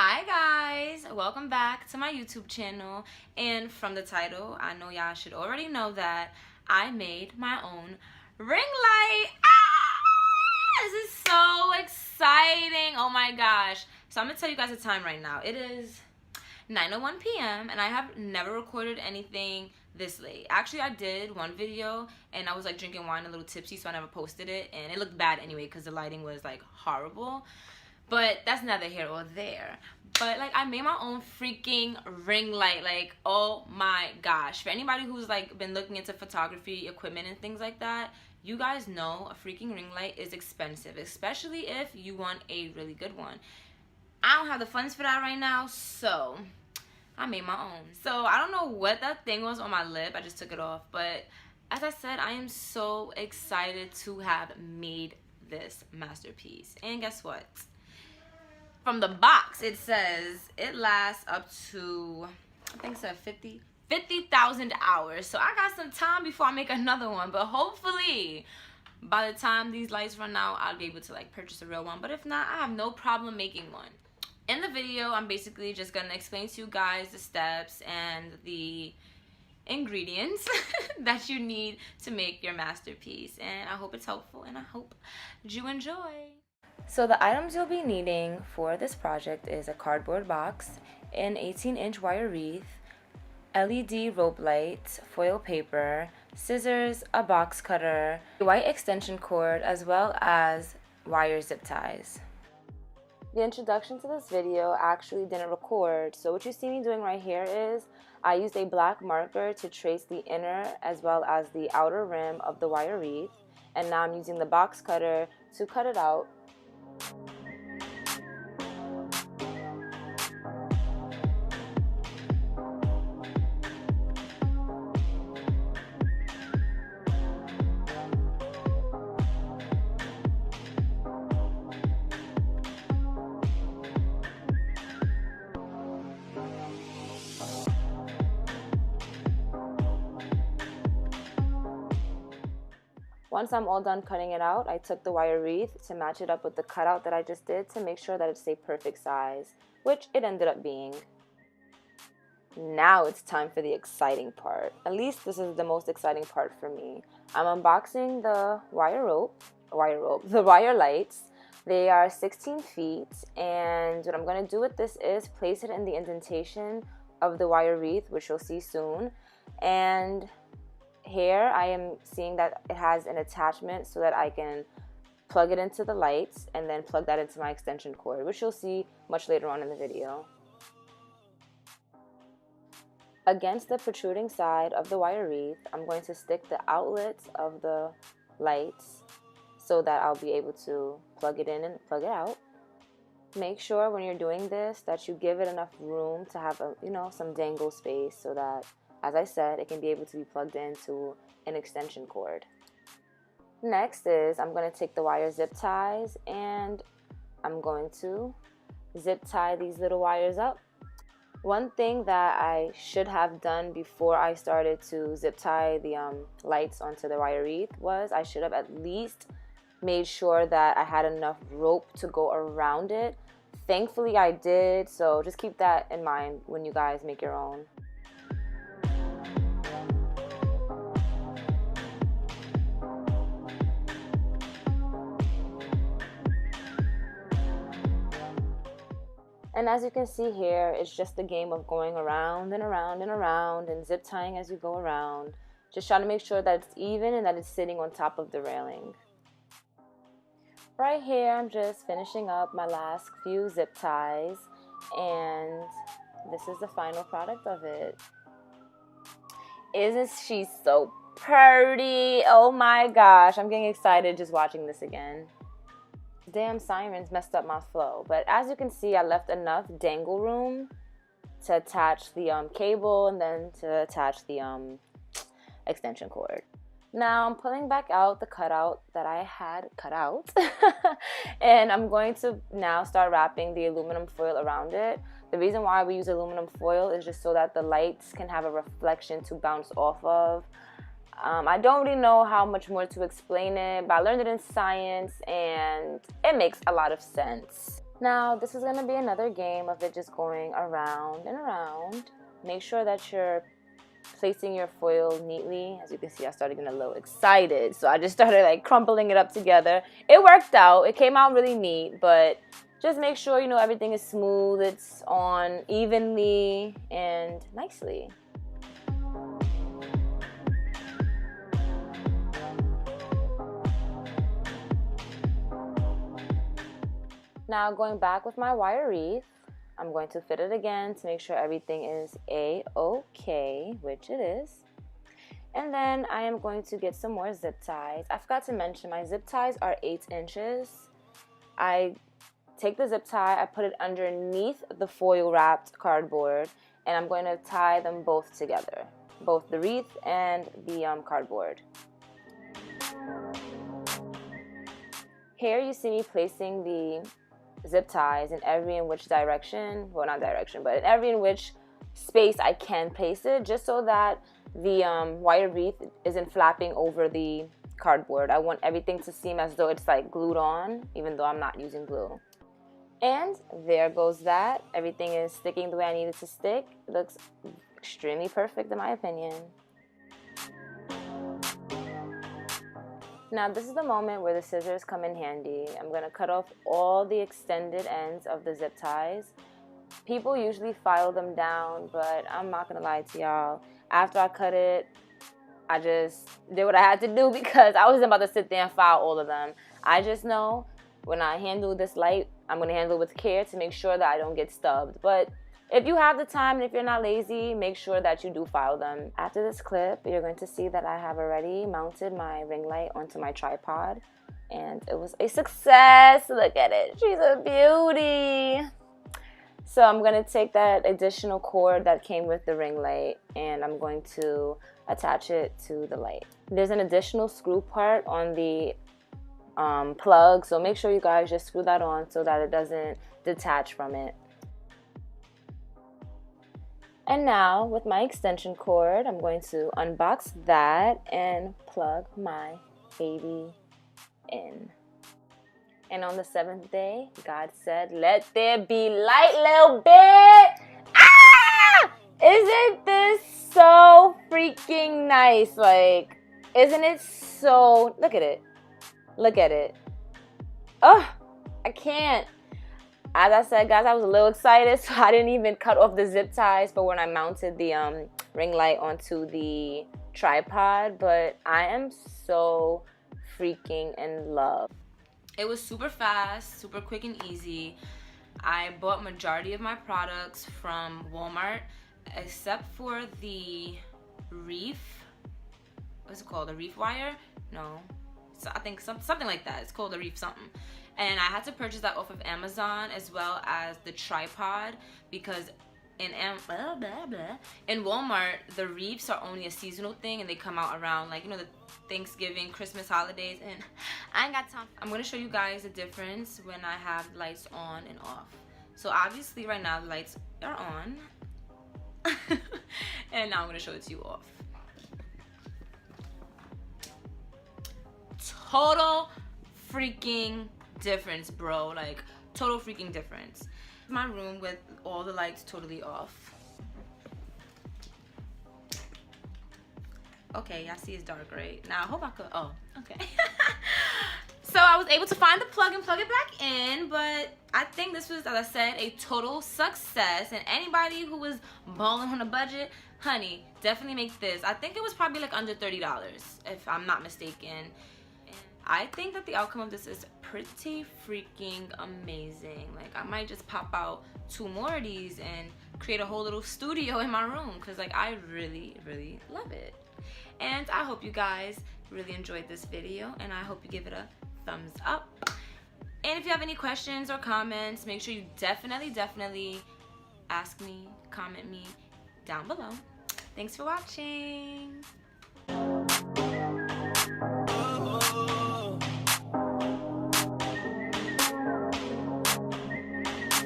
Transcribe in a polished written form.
Hi guys, welcome back to my YouTube channel. And from the title, I know y'all should already know that I made my own ring light. This is so exciting. Oh my gosh. So I'm gonna tell you guys the time right now. It is 9:01 p.m. and I have never recorded anything this late. Actually, I did one video and I was like drinking wine, a little tipsy, so I never posted it, and it looked bad anyway because the lighting was like horrible. But that's neither here or there. But like, I made my own freaking ring light. Like, oh my gosh. For anybody who's like been looking into photography equipment and things like that, you guys know a freaking ring light is expensive, especially if you want a really good one. I don't have the funds for that right now, so I made my own. So I don't know what that thing was on my lip. I just took it off. But as I said, I am so excited to have made this masterpiece. And guess what? From the box, it says it lasts up to, I think it said 50,000 hours. So I got some time before I make another one. But hopefully, by the time these lights run out, I'll be able to like purchase a real one. But if not, I have no problem making one. In the video, I'm basically just going to explain to you guys the steps and the ingredients that you need to make your masterpiece. And I hope it's helpful and I hope you enjoy. So the items you'll be needing for this project is a cardboard box, an 18-inch wire wreath, LED rope light, foil paper, scissors, a box cutter, a white extension cord, as well as wire zip ties. The introduction to this video actually didn't record, so what you see me doing right here is I used a black marker to trace the inner as well as the outer rim of the wire wreath, and now I'm using the box cutter to cut it out. Once I'm all done cutting it out, I took the wire wreath to match it up with the cutout that I just did to make sure that it's a perfect size, which it ended up being. Now it's time for the exciting part. At least this is the most exciting part for me. I'm unboxing the the wire lights. They are 16 feet, and what I'm going to do with this is place it in the indentation of the wire wreath, which you'll see soon. And here I am seeing that it has an attachment so that I can plug it into the lights and then plug that into my extension cord, which you'll see much later on in the video. Against the protruding side of the wire wreath, I'm going to stick the outlets of the lights so that I'll be able to plug it in and plug it out. Make sure when you're doing this that you give it enough room to have some dangle space so that, as I said, it can be able to be plugged into an extension cord. Next is I'm going to take the wire zip ties and I'm going to zip tie these little wires up. One thing that I should have done before I started to zip tie the lights onto the wire wreath was I should have at least made sure that I had enough rope to go around it. Thankfully I did, so just keep that in mind when you guys make your own. And as you can see here, it's just a game of going around and around and around and zip tying as you go around. Just trying to make sure that it's even and that it's sitting on top of the railing. Right here, I'm just finishing up my last few zip ties, and this is the final product of it. Isn't she so pretty? Oh my gosh, I'm getting excited just watching this again. Damn sirens messed up my flow, but as you can see, I left enough dangle room to attach the cable and then to attach the extension cord. Now I'm pulling back out the cutout that I had cut out and I'm going to now start wrapping the aluminum foil around it. The reason why we use aluminum foil is just so that the lights can have a reflection to bounce off of. I don't really know how much more to explain it, but I learned it in science and it makes a lot of sense. Now, this is going to be another game of it just going around and around. Make sure that you're placing your foil neatly. As you can see, I started getting a little excited, so I just started like crumpling it up together. It worked out. It came out really neat, but just make sure, you know, everything is smooth, it's on evenly and nicely. Now going back with my wire wreath, I'm going to fit it again to make sure everything is A-okay, which it is. And then I am going to get some more zip ties. I forgot to mention my zip ties are 8 inches. I take the zip tie, I put it underneath the foil wrapped cardboard, and I'm going to tie them both together, both the wreath and the cardboard. Here you see me placing the zip ties in every in which direction, well not direction, but in every in which space I can place it, just so that the wire wreath isn't flapping over the cardboard. I want everything to seem as though it's like glued on, even though I'm not using glue. And there goes that. Everything is sticking the way I need it to stick. It looks extremely perfect in my opinion. Now this is the moment where the scissors come in handy. I'm going to cut off all the extended ends of the zip ties. People usually file them down, but I'm not going to lie to y'all. After I cut it, I just did what I had to do because I wasn't about to sit there and file all of them. I just know when I handle this light, I'm going to handle it with care to make sure that I don't get stubbed. But if you have the time and if you're not lazy, make sure that you do file them. After this clip, you're going to see that I have already mounted my ring light onto my tripod. And it was a success. Look at it. She's a beauty. So I'm going to take that additional cord that came with the ring light and I'm going to attach it to the light. There's an additional screw part on the plug, so make sure you guys just screw that on so that it doesn't detach from it. And now with my extension cord, I'm going to unbox that and plug my baby in. And on the 7th day, God said, let there be light, little bit. Ah! Isn't this so freaking nice? Like, isn't it so, look at it. Look at it. Oh, I can't. As I said, guys, I was a little excited, so I didn't even cut off the zip ties for when I mounted the ring light onto the tripod. But I am so freaking in love. It was super fast, super quick and easy. I bought majority of my products from Walmart, except for the reef. What's it called? The reef wire? No. So I think something like that. It's called a reef something. And I had to purchase that off of Amazon as well as the tripod because in Walmart, the reefs are only a seasonal thing and they come out around like, you know, the Thanksgiving, Christmas holidays, and I ain't got time. I'm going to show you guys the difference when I have lights on and off. So obviously right now the lights are on and now I'm going to show it to you off. Total freaking difference, bro. Like total freaking difference. My room with all the lights totally off. Okay, y'all see it's dark, right? Now I hope I could, oh, okay. So I was able to find the plug and plug it back in, but I think this was, as I said, a total success. And anybody who was balling on a budget, honey, definitely make this. I think it was probably like under $30, if I'm not mistaken. And I think that the outcome of this is pretty freaking amazing. Like I might just pop out 2 more of these and create a whole little studio in my room because like I really love it. And I hope you guys really enjoyed this video and I hope you give it a thumbs up. And if you have any questions or comments, make sure you definitely ask me, comment me down below. Thanks for watching.